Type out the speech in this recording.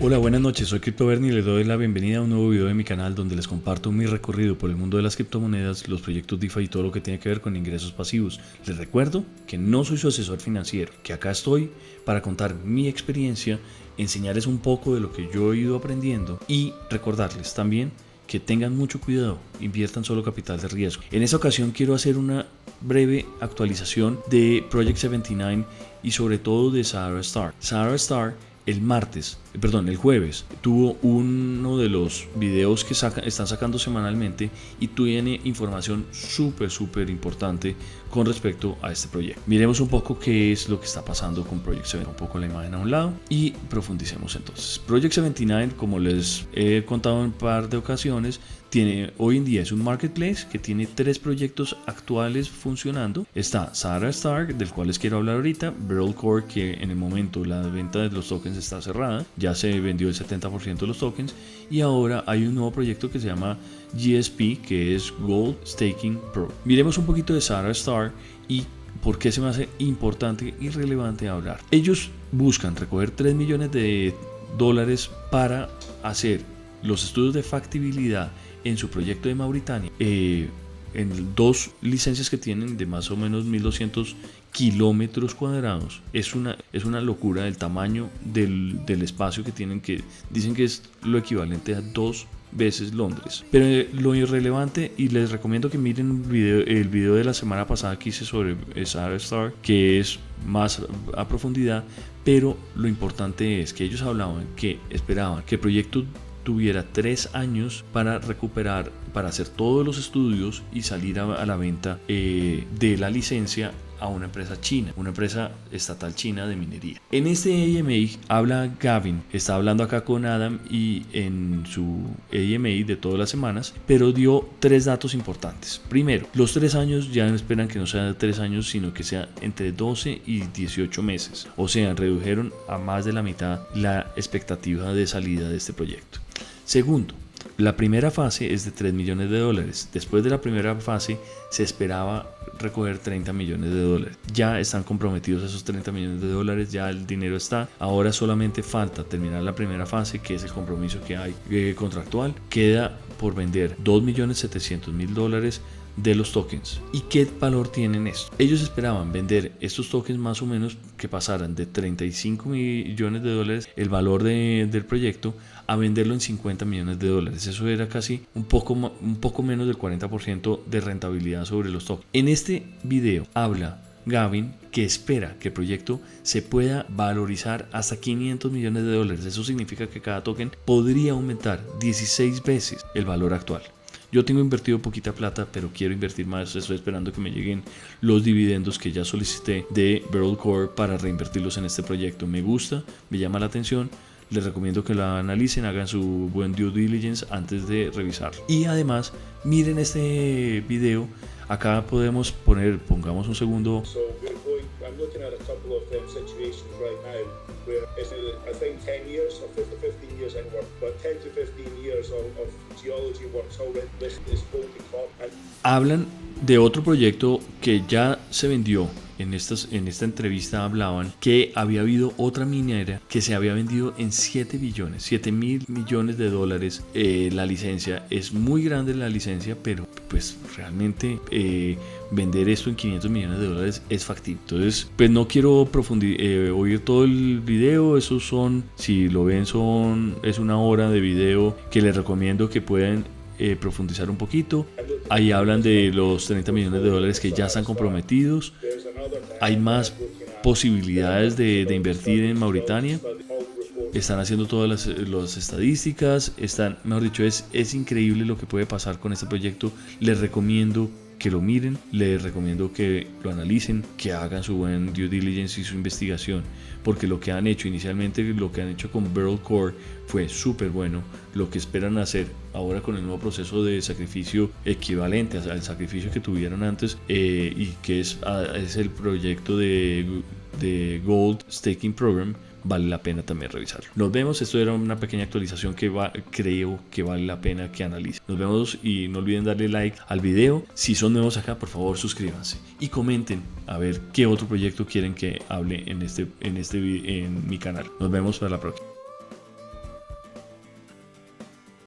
Hola, buenas noches, soy CryptoBernie y les doy la bienvenida a un nuevo video de mi canal donde les comparto mi recorrido por el mundo de las criptomonedas, los proyectos DeFi y todo lo que tiene que ver con ingresos pasivos. Les recuerdo que no soy su asesor financiero, que acá estoy para contar mi experiencia, enseñarles un poco de lo que yo he ido aprendiendo y recordarles también que tengan mucho cuidado, inviertan solo capital de riesgo. En esta ocasión quiero hacer una breve actualización de Project 79 y sobre todo de Sahara Star. Sahara Star el jueves, tuvo uno de los videos que están sacando semanalmente y tiene información súper importante con respecto a este proyecto. Miremos un poco qué es lo que está pasando con Project 79, un poco la imagen a un lado y profundicemos entonces. Project 79, como les he contado en un par de ocasiones, hoy en día es un marketplace que tiene 3 proyectos actuales funcionando. Está Sahara Star, del cual les quiero hablar ahorita, Beryl Core, que en el momento la venta de los tokens está cerrada, ya se vendió el 70% de los tokens, y ahora hay un nuevo proyecto que se llama GSP, que es Gold Staking Pro. Miremos un poquito de Sahara Star y por qué se me hace importante y relevante hablar. Ellos buscan recoger $3 millones para hacer los estudios de factibilidad en su proyecto de Mauritania, en 2 licencias que tienen de más o menos 1200 kilómetros cuadrados. Es una locura el tamaño del espacio que tienen, que dicen que es lo equivalente a 2 veces Londres. Pero lo irrelevante, y les recomiendo que miren el video de la semana pasada que hice sobre Sahara Star, que es más a profundidad, pero lo importante es que ellos esperaban que el proyecto tuviera 3 años para recuperar, para hacer todos los estudios y salir a la venta de la licencia a una empresa china, una empresa estatal china de minería. En este AMA habla Gavin, está hablando acá con Adam y en su AMA de todas las semanas, pero dio 3 datos importantes. Primero, los 3 años ya no esperan que no sea 3 años, sino que sea entre 12 y 18 meses. O sea, redujeron a más de la mitad la expectativa de salida de este proyecto. Segundo, la primera fase es de $3 millones. Después de la primera fase se esperaba recoger $30 millones. Ya están comprometidos esos $30 millones, ya el dinero está. Ahora solamente falta terminar la primera fase, que es el compromiso que hay contractual. Queda por vender $2.700.000 de los tokens. ¿Y qué valor tienen esto? Ellos esperaban vender estos tokens más o menos que pasaran de $35 millones el valor del proyecto a venderlo en $50 millones. Eso era casi un poco menos del 40% de rentabilidad sobre los tokens. En este video habla Gavin que espera que el proyecto se pueda valorizar hasta $500 millones. Eso significa que cada token podría aumentar 16 veces el valor actual. Yo tengo invertido poquita plata, pero quiero invertir más. Estoy esperando que me lleguen los dividendos que ya solicité de Beryl Core para reinvertirlos en este proyecto. Me gusta, me llama la atención. Les recomiendo que la analicen, hagan su buen due diligence antes de revisarlo. Y además, miren este video. Acá pongamos un segundo. I'm looking at a couple of situations right now where it's, I think 10 years or 15 years in work, but 10 to 15 years of geology works already. This is Baltic Hawk. Hablan de otro proyecto que ya se vendió. En esta entrevista hablaban que había habido otra minera que se había vendido en $7.000 millones. La licencia es muy grande, la licencia, pero pues realmente vender esto en $500 millones es factible. Entonces, pues no quiero oír todo el video. Esos si lo ven, es una hora de video que les recomiendo que puedan profundizar un poquito. Ahí hablan de los $30 millones que ya están comprometidos. Hay más posibilidades de invertir en Mauritania. Están haciendo todas las estadísticas. Mejor dicho, es increíble lo que puede pasar con este proyecto. Les recomiendo que lo miren, les recomiendo que lo analicen, que hagan su buen due diligence y su investigación, porque lo que han hecho inicialmente, lo que han hecho con Beryl Core fue súper bueno. Lo que esperan hacer ahora con el nuevo proceso de sacrificio equivalente al sacrificio que tuvieron antes, y que es el proyecto de Gold Staking Program, vale la pena también revisarlo. Nos vemos. Esto era una pequeña actualización que creo que vale la pena que analicen. Nos vemos y no olviden darle like al video. Si son nuevos acá, por favor suscríbanse y comenten a ver qué otro proyecto quieren que hable en mi canal. Nos vemos para la próxima.